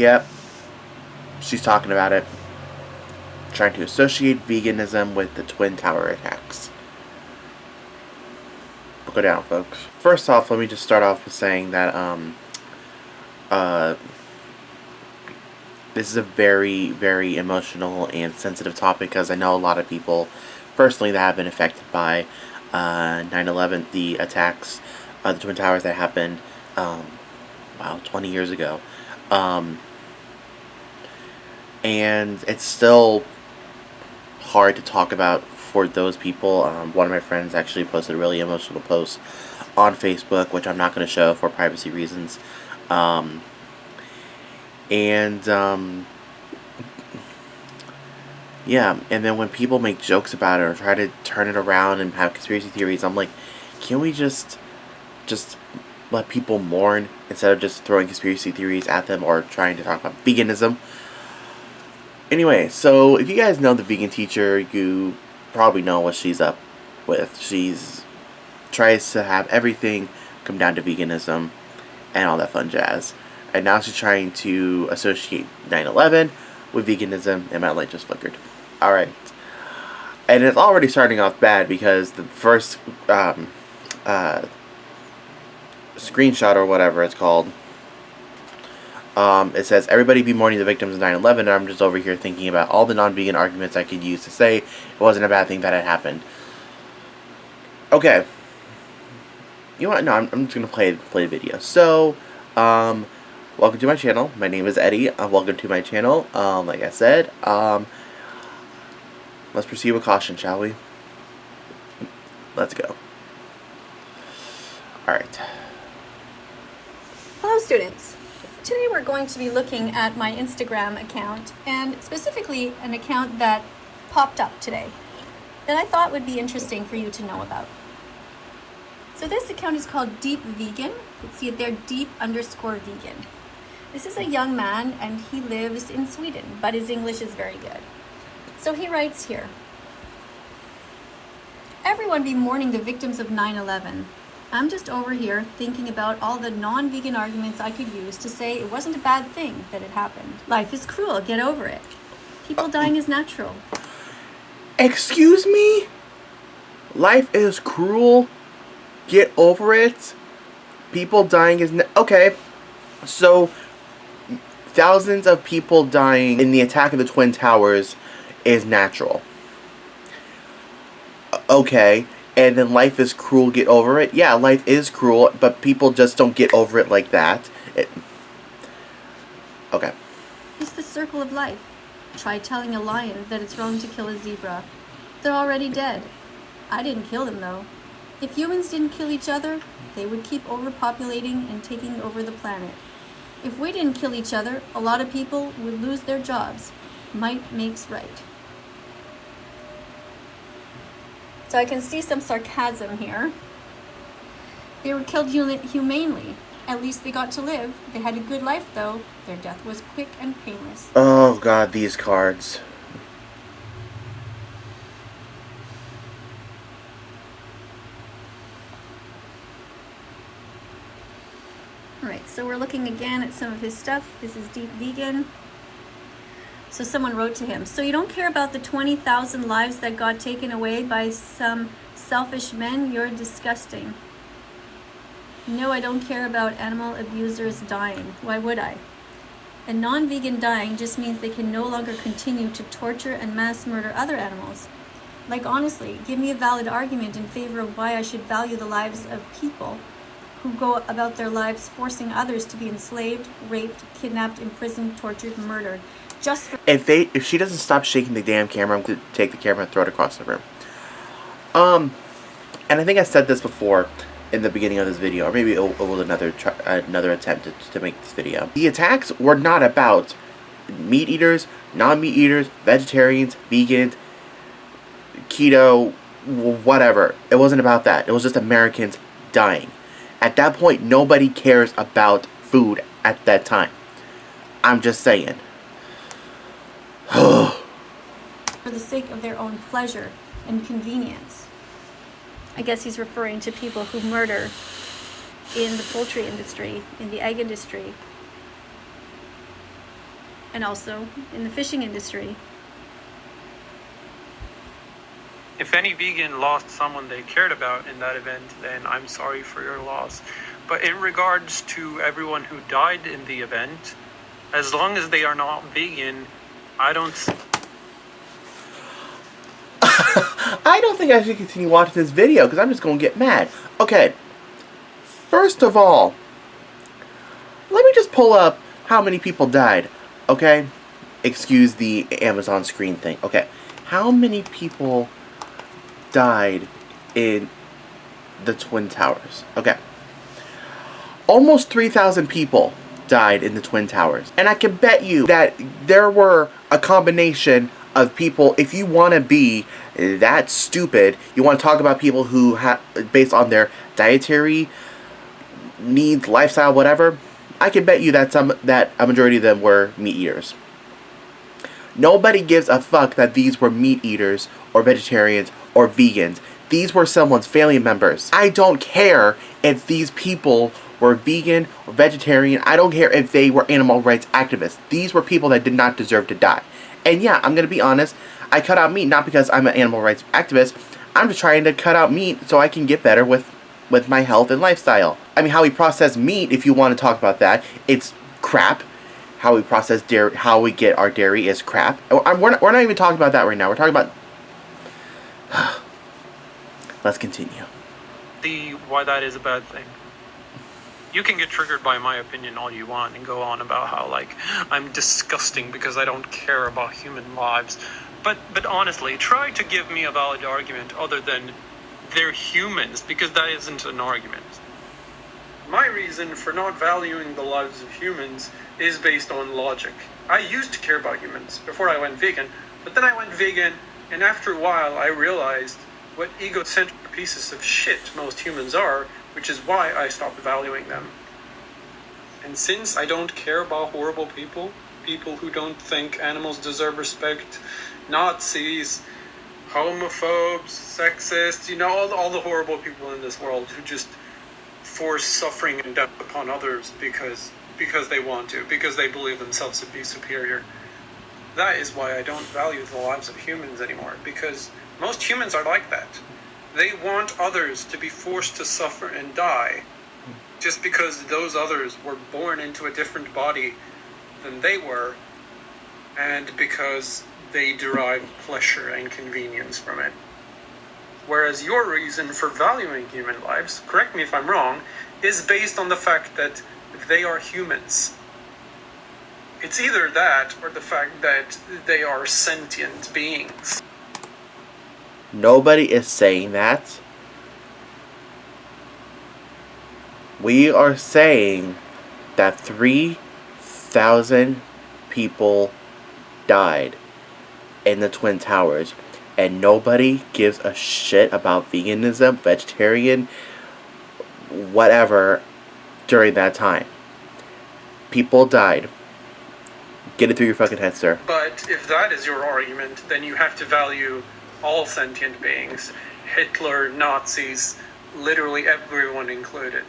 Yep, she's talking about it. Trying to associate veganism with the Twin Tower attacks. Go down, folks. First off, let me just start off with saying that this is a very, very emotional and sensitive topic, because I know a lot of people personally that have been affected by 9/11, the attacks, the Twin Towers that happened, 20 years ago. And it's still hard to talk about for those people. One of my friends actually posted a really emotional post on Facebook, which I'm not going to show for privacy reasons. Yeah, and then when people make jokes about it or try to turn it around and have conspiracy theories, I'm like, can we just let people mourn instead of just throwing conspiracy theories at them or trying to talk about veganism? Anyway, so if you guys know the vegan teacher, you probably know what she's up with. She's tries to have everything come down to veganism and all that fun jazz. And now she's trying to associate 9/11 with veganism, and my light just flickered. Alright. And it's already starting off bad, because the first screenshot, or whatever it's called, it says, everybody be mourning the victims of 9/11, and I'm just over here thinking about all the non-vegan arguments I could use to say it wasn't a bad thing that had happened. Okay. You know what? No, I'm just going to play the video. So, welcome to my channel. My name is Eddie. Welcome to my channel. Like I said, let's proceed with caution, shall we? Let's go. Alright. Hello, students. Today we're going to be looking at my Instagram account, and specifically an account that popped up today that I thought would be interesting for you to know about. So this account is called Deep Vegan. You can see it there, deep_vegan. This is a young man, and he lives in Sweden, but his English is very good. So he writes here, everyone be mourning the victims of 9/11. I'm just over here thinking about all the non-vegan arguments I could use to say it wasn't a bad thing that it happened. Life is cruel, get over it. People dying is natural. Excuse me? Life is cruel? Get over it? People dying is... Okay, so thousands of people dying in the attack of the Twin Towers is natural. Okay, and then life is cruel, get over it? Yeah, life is cruel, but people just don't get over it like that. Okay. It's the circle of life. Try telling a lion that it's wrong to kill a zebra. They're already dead. I didn't kill them, though. If humans didn't kill each other, they would keep overpopulating and taking over the planet. If we didn't kill each other, a lot of people would lose their jobs. Might makes right. So I can see some sarcasm here. They were killed humanely. At least they got to live. They had a good life, though. Their death was quick and painless. Oh, God, these cards. Alright, so we're looking again at some of his stuff. This is Deep Vegan. So someone wrote to him, so you don't care about the 20,000 lives that got taken away by some selfish men? You're disgusting. No, I don't care about animal abusers dying. Why would I? A non-vegan dying just means they can no longer continue to torture and mass murder other animals. Like, honestly, give me a valid argument in favor of why I should value the lives of people who go about their lives forcing others to be enslaved, raped, kidnapped, imprisoned, tortured, murdered. Just for... If she doesn't stop shaking the damn camera, I'm going to take the camera and throw it across the room. And I think I said this before in the beginning of this video, or maybe it was another attempt to make this video. The attacks were not about meat eaters, non-meat eaters, vegetarians, vegans, keto, whatever. It wasn't about that. It was just Americans dying. At that point, nobody cares about food at that time. I'm just saying. For the sake of their own pleasure and convenience. I guess he's referring to people who murder in the poultry industry, in the egg industry. and also in the fishing industry. If any vegan lost someone they cared about in that event, then I'm sorry for your loss. But in regards to everyone who died in the event, as long as they are not vegan, I don't think I should continue watching this video because I'm just going to get mad. Okay, first of all, let me just pull up how many people died, okay? Excuse the Amazon screen thing. Okay, how many people died in the Twin Towers? Okay, almost 3,000 people died in the Twin Towers. And I can bet you that there were a combination of people, if you want to be that stupid, you want to talk about people who based on their dietary needs, lifestyle, whatever, I can bet you that a majority of them were meat eaters. Nobody gives a fuck that these were meat eaters or vegetarians or vegans. These were someone's family members. I don't care if these people were vegan or vegetarian. I don't care if they were animal rights activists. These were people that did not deserve to die. And yeah, I'm going to be honest, I cut out meat not because I'm an animal rights activist. I'm just trying to cut out meat so I can get better with my health and lifestyle. I mean, how we process meat, if you want to talk about that, it's crap. How we process dairy, how we get our dairy is crap. We're not even talking about that right now. We're talking about... Let's continue. see why that is a bad thing. You can get triggered by my opinion all you want and go on about how, like, I'm disgusting because I don't care about human lives. But honestly, try to give me a valid argument other than they're humans, because that isn't an argument. My reason for not valuing the lives of humans is based on logic. I used to care about humans before I went vegan, but then I went vegan, and after a while I realized what egocentric pieces of shit most humans are, which is why I stopped valuing them. And since I don't care about horrible people, people who don't think animals deserve respect, Nazis, homophobes, sexists, all the horrible people in this world who just force suffering and death upon others because they want to, because they believe themselves to be superior. That is why I don't value the lives of humans anymore, because most humans are like that. They want others to be forced to suffer and die just because those others were born into a different body than they were, and because they derive pleasure and convenience from it. Whereas your reason for valuing human lives, correct me if I'm wrong, is based on the fact that they are humans. It's either that or the fact that they are sentient beings. Nobody is saying that. We are saying that 3,000 people died in the Twin Towers, and nobody gives a shit about veganism, vegetarian, whatever during that time. People died. Get it through your fucking head, sir. But if that is your argument, then you have to value all sentient beings, Hitler, Nazis, literally everyone included.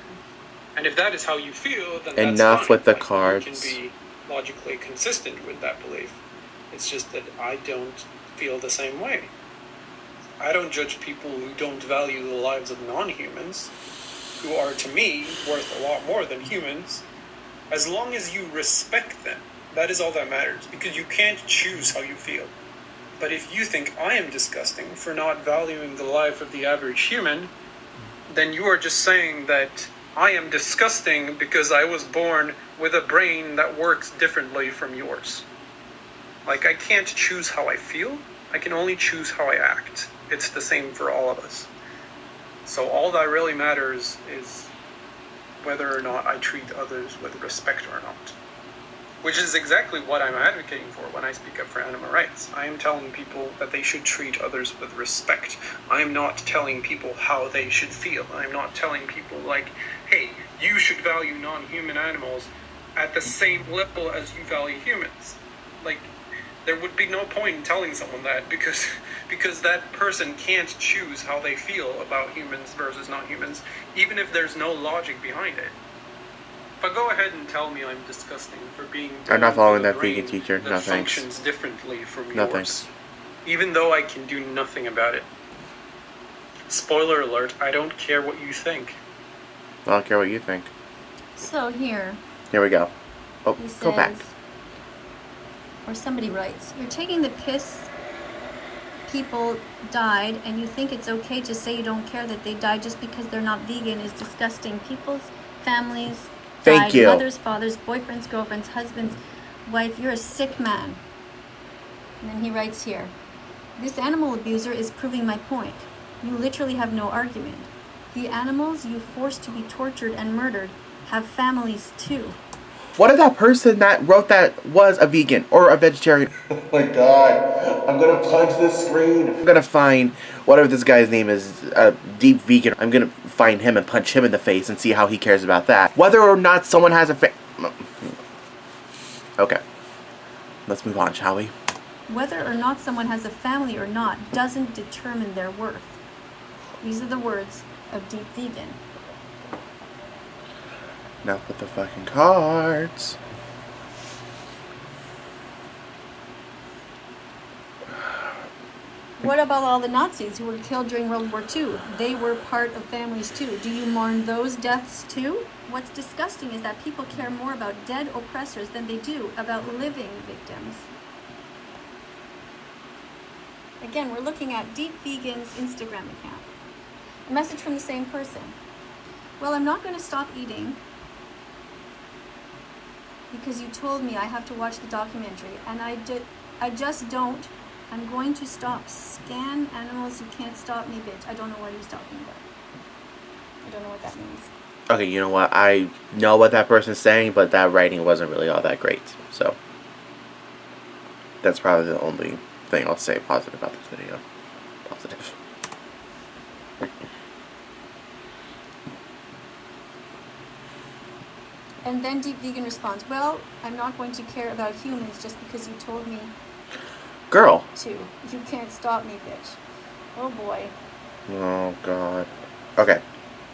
And if that is how you feel, then that's enough fine. with the Like, cards. You can be logically consistent with that belief. It's just that I don't feel the same way. I don't judge people who don't value the lives of non-humans, who are, to me, worth a lot more than humans, as long as you respect them. That is all that matters, because you can't choose how you feel. But if you think I am disgusting for not valuing the life of the average human, then you are just saying that I am disgusting because I was born with a brain that works differently from yours. Like, I can't choose how I feel, I can only choose how I act. It's the same for all of us. So all that really matters is whether or not I treat others with respect or not. Which is exactly what I'm advocating for when I speak up for animal rights. I am telling people that they should treat others with respect. I am not telling people how they should feel. I'm not telling people like, hey, you should value non-human animals at the same level as you value humans. Like, there would be no point in telling someone that because that person can't choose how they feel about humans versus non-humans, even if there's no logic behind it. But go ahead and tell me I'm disgusting for being. I'm not following born that with a vegan brain teacher. that No thanks. functions differently from No yours. thanks. Even though I can do nothing about it. Spoiler alert, I don't care what you think. I don't care what you think. So here Here we go. Oh, he go back. says, or somebody writes, you're taking the piss. People died, and you think it's okay to say you don't care that they died just because they're not vegan is disgusting. People's families Thank died, you. mothers, fathers, boyfriends, girlfriends, husbands, wife. You're a sick man. And then he writes here, this animal abuser is proving my point. You literally have no argument. The animals you forced to be tortured and murdered have families too. What if that person that wrote that was a vegan or a vegetarian? Oh my god. I'm gonna punch this screen. I'm gonna find whatever this guy's name is, Deep Vegan. I'm gonna find him and punch him in the face and see how he cares about that. Whether or not someone has a Okay. Let's move on, shall we? Whether or not someone has a family or not doesn't determine their worth. These are the words of Deep Vegan. Enough with the fucking cards. What about all the Nazis who were killed during World War II? They were part of families too. Do you mourn those deaths too? What's disgusting is that people care more about dead oppressors than they do about living victims. Again, we're looking at Deep Vegan's Instagram account. A message from the same person. Well, I'm not going to stop eating because you told me I have to watch the documentary, and I just don't. I'm going to stop. Scan animals, you can't stop me, bitch. I don't know what he's talking about. I don't know what that means. Okay, you know what? I know what that person's saying, but that writing wasn't really all that great. So, that's probably the only thing I'll say positive about this video. Positive. And then Deep Vegan responds, well, I'm not going to care about humans just because you told me Girl. to. You can't stop me, bitch. Oh boy. Oh, God. Okay.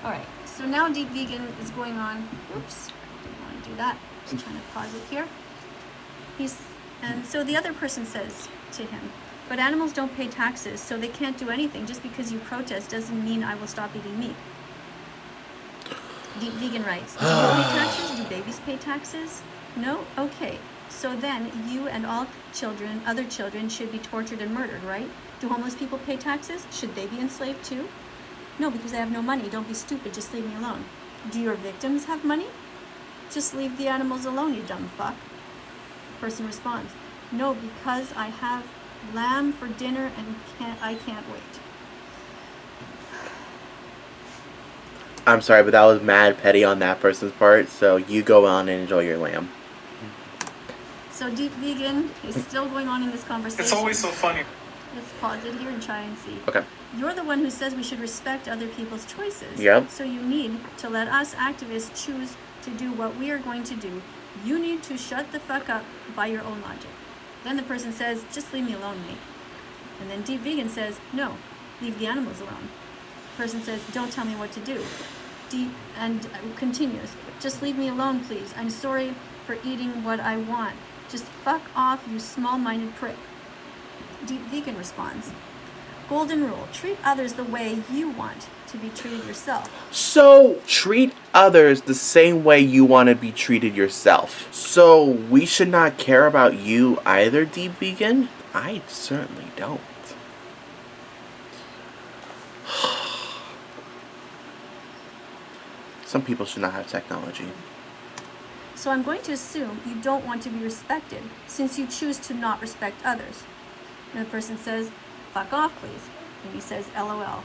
Alright, so now Deep Vegan is going on. Oops, didn't want to do that. Just trying to pause it here. And so the other person says to him, but animals don't pay taxes, so they can't do anything. Just because you protest doesn't mean I will stop eating meat. Deep Vegan writes, do you pay taxes? Do babies pay taxes? No? Okay. So then you and all children, other children, should be tortured and murdered, right? Do homeless people pay taxes? Should they be enslaved too? No, because I have no money. Don't be stupid. Just leave me alone. Do your victims have money? Just leave the animals alone, you dumb fuck. Person responds, no, because I have lamb for dinner and I can't wait. I'm sorry, but that was mad petty on that person's part, so you go on and enjoy your lamb. So Deep Vegan is still going on in this conversation. It's always so funny. Let's pause it here and try and see. Okay. You're the one who says we should respect other people's choices. Yep. So you need to let us activists choose to do what we are going to do. You need to shut the fuck up by your own logic. Then the person says, just leave me alone, mate. And then Deep Vegan says, no, leave the animals alone. The person says, don't tell me what to do. And continues, just leave me alone, please. I'm sorry for eating what I want. Just fuck off, you small-minded prick. Deep Vegan responds, golden rule, treat others the way you want to be treated yourself. So, treat others the same way you want to be treated yourself. So, we should not care about you either, Deep Vegan? I certainly don't. Some people should not have technology. So I'm going to assume you don't want to be respected since you choose to not respect others. And the person says, fuck off, please. And he says, LOL.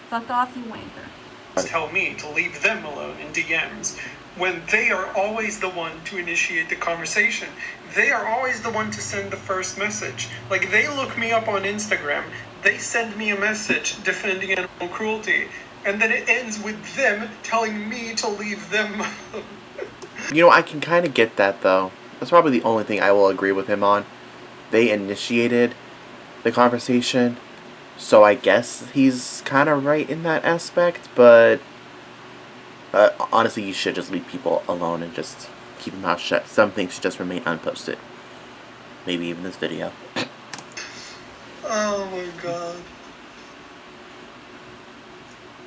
Fuck off, you wanker. Tell me to leave them alone in DMs when they are always the one to initiate the conversation. They are always the one to send the first message. Like, they look me up on Instagram, they send me a message defending animal cruelty, and then it ends with them telling me to leave them alone. You know, I can kind of get that, though. That's probably the only thing I will agree with him on. They initiated the conversation, so I guess he's kind of right in that aspect, but Honestly, you should just leave people alone and just keep your mouth shut. Some things should just remain unposted. Maybe even this video. Oh my god.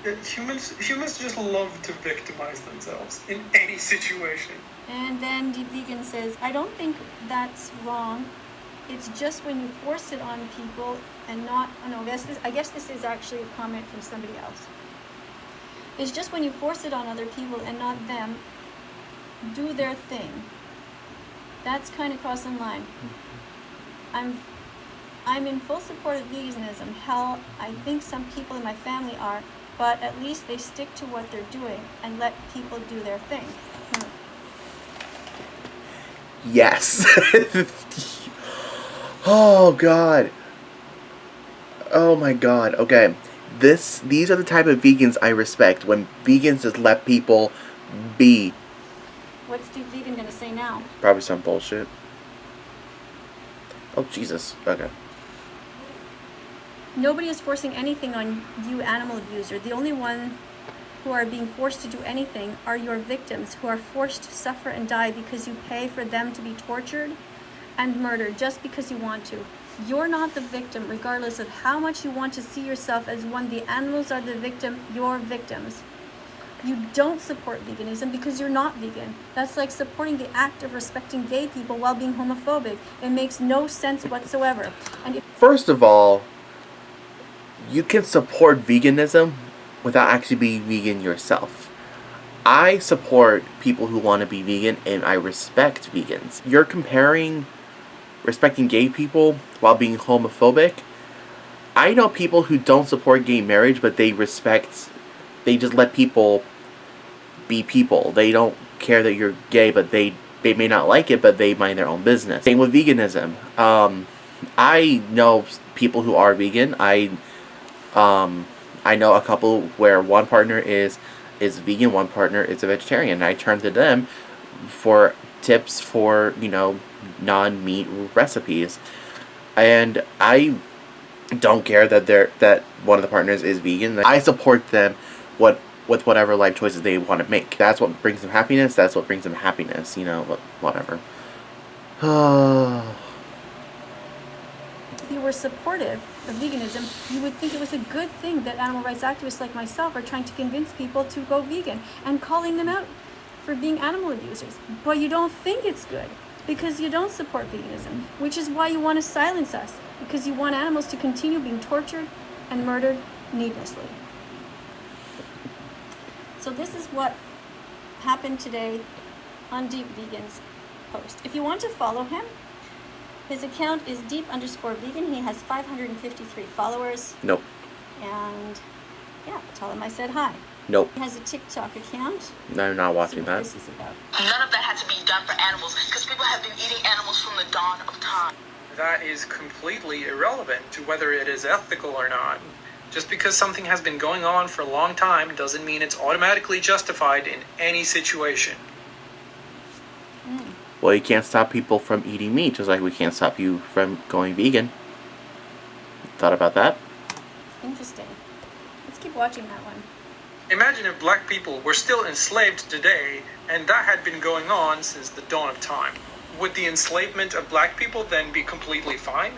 Humans just love to victimize themselves in any situation. And then Deep Vegan says, I don't think that's wrong. It's just when you force it on people and not, oh no, I guess this is actually a comment from somebody else. It's just when you force it on other people and not them do their thing. That's kind of crossing the line. I'm in full support of veganism. Hell, I think some people in my family are, but at least they stick to what they're doing and let people do their thing. Yes. Oh god. Oh my god. Okay. These are the type of vegans I respect. When vegans just let people be. What's Deep Vegan gonna say now? Probably some bullshit. Oh Jesus. Okay. Nobody is forcing anything on you, animal abuser. The only one who are being forced to do anything are your victims, who are forced to suffer and die because you pay for them to be tortured and murdered just because you want to. You're not the victim, regardless of how much you want to see yourself as one. The animals are the victim, you're victims. You don't support veganism because you're not vegan. That's like supporting the act of respecting gay people while being homophobic. It makes no sense whatsoever. And First of all, you can support veganism without actually being vegan yourself. I support people who want to be vegan, and I respect vegans. You're comparing respecting gay people while being homophobic. I know people who don't support gay marriage, but they just let people be people. They don't care that you're gay, but they may not like it, but they mind their own business. Same with veganism. I know people who are vegan. I know a couple where one partner is vegan, one partner is a vegetarian. I turn to them for tips for, non-meat recipes. And I don't care that one of the partners is vegan. I support them with whatever life choices they want to make. That's what brings them happiness. That's what brings them happiness, whatever. if you were supportive of veganism, you would think it was a good thing that animal rights activists like myself are trying to convince people to go vegan and calling them out for being animal abusers. But you don't think it's good because you don't support veganism, which is why you want to silence us, because you want animals to continue being tortured and murdered needlessly. So this is what happened today on Deep Vegan's post. If you want to follow him, his account is deep_vegan. He has 553 followers. Nope. And yeah, tell him I said hi. Nope. He has a TikTok account. No, I'm not watching that. This is about. None of that had to be done for animals because people have been eating animals from the dawn of time. That is completely irrelevant to whether it is ethical or not. Just because something has been going on for a long time doesn't mean it's automatically justified in any situation. Well, you can't stop people from eating meat, just like we can't stop you from going vegan. Thought about that? Interesting. Let's keep watching that one. Imagine if black people were still enslaved today, and that had been going on since the dawn of time. Would the enslavement of black people then be completely fine?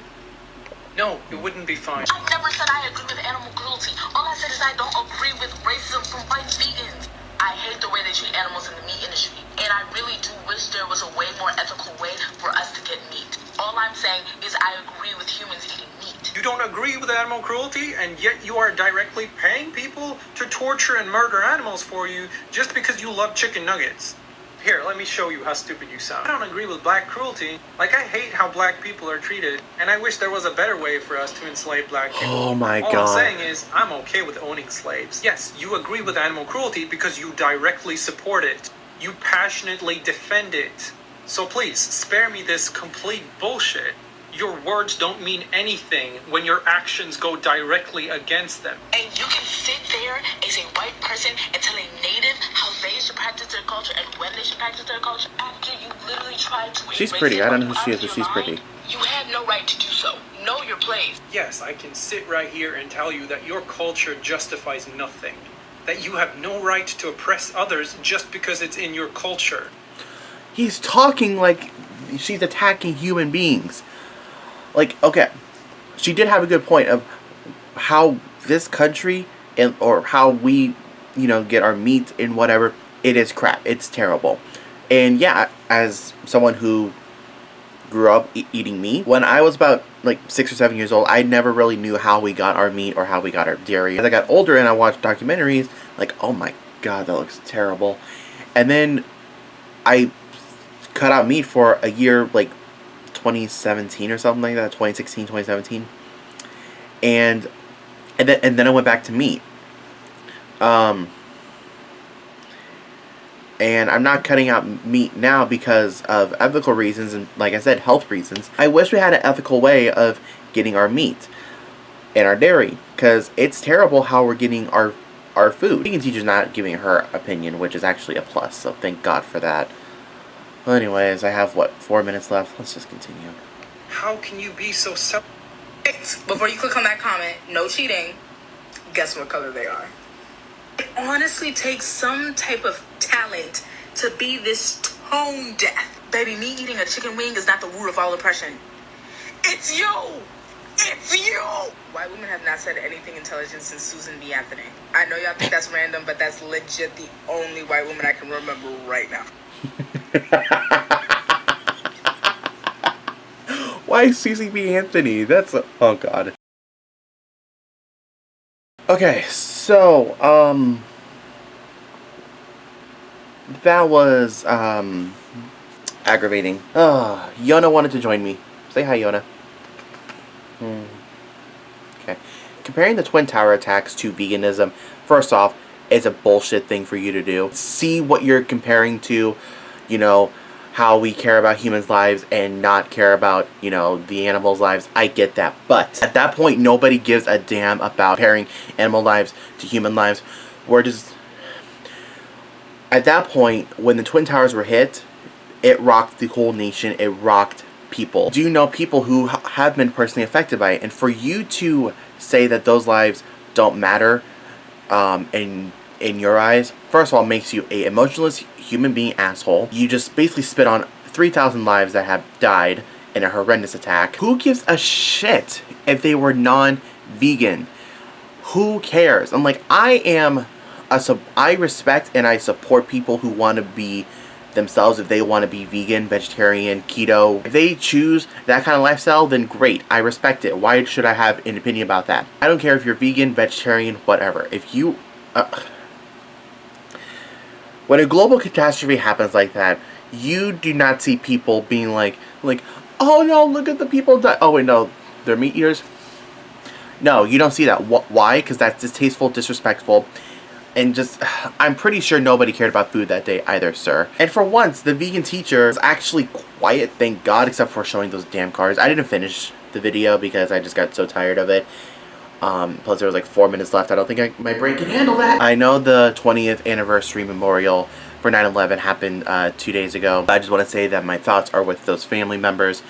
No, it wouldn't be fine. I never said I agree with animal cruelty. All I said is I don't agree with racism from white vegans. I hate the way they treat animals in the meat industry, and I really do wish there was a way more ethical way for us to get meat. All I'm saying is I agree with humans eating meat. You don't agree with animal cruelty, and yet you are directly paying people to torture and murder animals for you just because you love chicken nuggets. Here, let me show you how stupid you sound. I don't agree with black cruelty. Like, I hate how black people are treated, and I wish there was a better way for us to enslave black people. Oh my All God. I'm saying is, I'm okay with owning slaves. Yes, you agree with animal cruelty because you directly support it. You passionately defend it. So please, spare me this complete bullshit. Your words don't mean anything when your actions go directly against them. And you can sit there as a white person and tell a native how they should practice their culture and when they should practice their culture after you literally tried to She's erase pretty. it I don't know from who she is, out but of she's your pretty. mind. You had no right to do so. Know your place. Yes, I can sit right here and tell you that your culture justifies nothing. that you have no right to oppress others just because it's in your culture. He's talking like she's attacking human beings. Like, okay, she did have a good point of how this country or how we, get our meat and whatever. It is crap. It's terrible. And yeah, as someone who grew up eating meat, when I was about like 6 or 7 years old, I never really knew how we got our meat or how we got our dairy. As I got older and I watched documentaries, like, oh my god, that looks terrible. And then I cut out meat for a year, like 2017 or something like that, 2016, 2017. And then I went back to meat. And I'm not cutting out meat now because of ethical reasons and, like I said, health reasons. I wish we had an ethical way of getting our meat and our dairy, because it's terrible how we're getting our food. Vegan teacher's not giving her opinion, which is actually a plus, so thank God for that. Well, anyways, I have, 4 minutes left? Let's just continue. How can you be so Before you click on that comment, no cheating. Guess what color they are. It honestly takes some type of talent to be this tone deaf. Baby, me eating a chicken wing is not the root of all oppression. It's you! It's you! White women have not said anything intelligent since Susan B. Anthony. I know y'all think that's random, but that's legit the only white woman I can remember right now. Why Susie B. Anthony? That's oh god. Okay, so that was aggravating. Yona wanted to join me. Say hi, Yona. Okay. Comparing the Twin Tower attacks to veganism, first off, is a bullshit thing for you to do. See what you're comparing to, how we care about humans' lives and not care about, the animals' lives. I get that. But at that point, nobody gives a damn about comparing animal lives to human lives. We're just... At that point, when the Twin Towers were hit, it rocked the whole nation. It rocked people. Do you know people who have been personally affected by it? And for you to say that those lives don't matter in your eyes, first of all, makes you a emotionless human being asshole. You just basically spit on 3,000 lives that have died in a horrendous attack. Who gives a shit if they were non-vegan? Who cares? I'm like, I respect and I support people who want to be themselves. If they want to be vegan, vegetarian, keto, if they choose that kind of lifestyle, then great, I respect it. Why should I have an opinion about that? I don't care if you're vegan, vegetarian, whatever. If you when a global catastrophe happens like that, you do not see people being like, oh no, look at the people die. Oh wait, no, they're meat eaters. No, you don't see that. Why? Because that's distasteful, disrespectful, and just, I'm pretty sure nobody cared about food that day either, sir. And for once, the vegan teacher was actually quiet, thank God, except for showing those damn cars. I didn't finish the video because I just got so tired of it. Plus there was like 4 minutes left. I don't think my brain can handle that. I know the 20th anniversary memorial for 9/11 happened 2 days ago. I just want to say that my thoughts are with those family members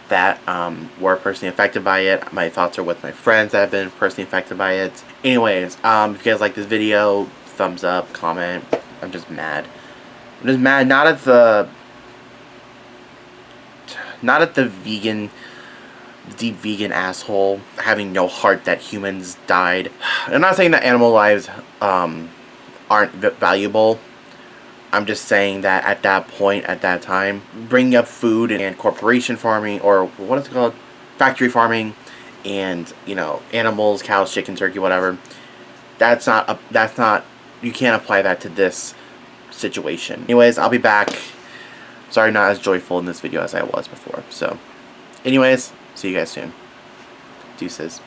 that were personally affected by it. My thoughts are with my friends that have been personally affected by it. Anyways, if you guys like this video, thumbs up, comment. I'm just mad. I'm just mad not at the vegan, deep vegan asshole having no heart that humans died. I'm not saying that animal lives aren't valuable. I'm just saying that at that point, at that time, bringing up food and corporation farming, or what is it called, factory farming, and animals, cows, chicken, turkey, whatever. That's not. You can't apply that to this situation. Anyways, I'll be back. Sorry, not as joyful in this video as I was before. So, anyways, see you guys soon. Deuces.